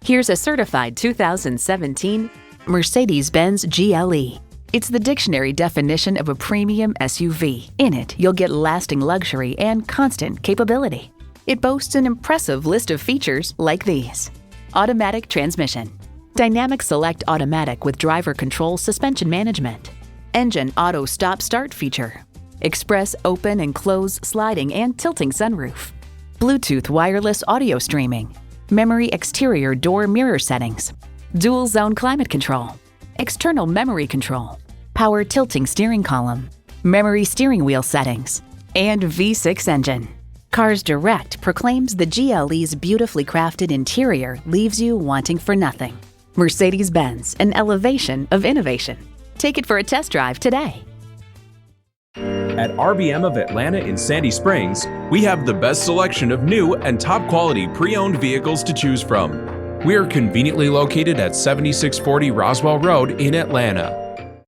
Here's a certified 2017 Mercedes-Benz GLE. It's the dictionary definition of a premium SUV. In it, you'll get lasting luxury and constant capability. It boasts an impressive list of features like these: automatic transmission, dynamic select automatic with driver control suspension management, engine auto stop start feature, express open and close sliding and tilting sunroof, Bluetooth wireless audio streaming, memory exterior door mirror settings, dual zone climate control, external memory control, power tilting steering column, memory steering wheel settings, and V6 engine. Cars Direct proclaims the GLE's beautifully crafted interior leaves you wanting for nothing. Mercedes-Benz, an elevation of innovation. Take it for a test drive today. At RBM of Atlanta in Sandy Springs, we have the best selection of new and top-quality pre-owned vehicles to choose from. We are conveniently located at 7640 Roswell Road in Atlanta.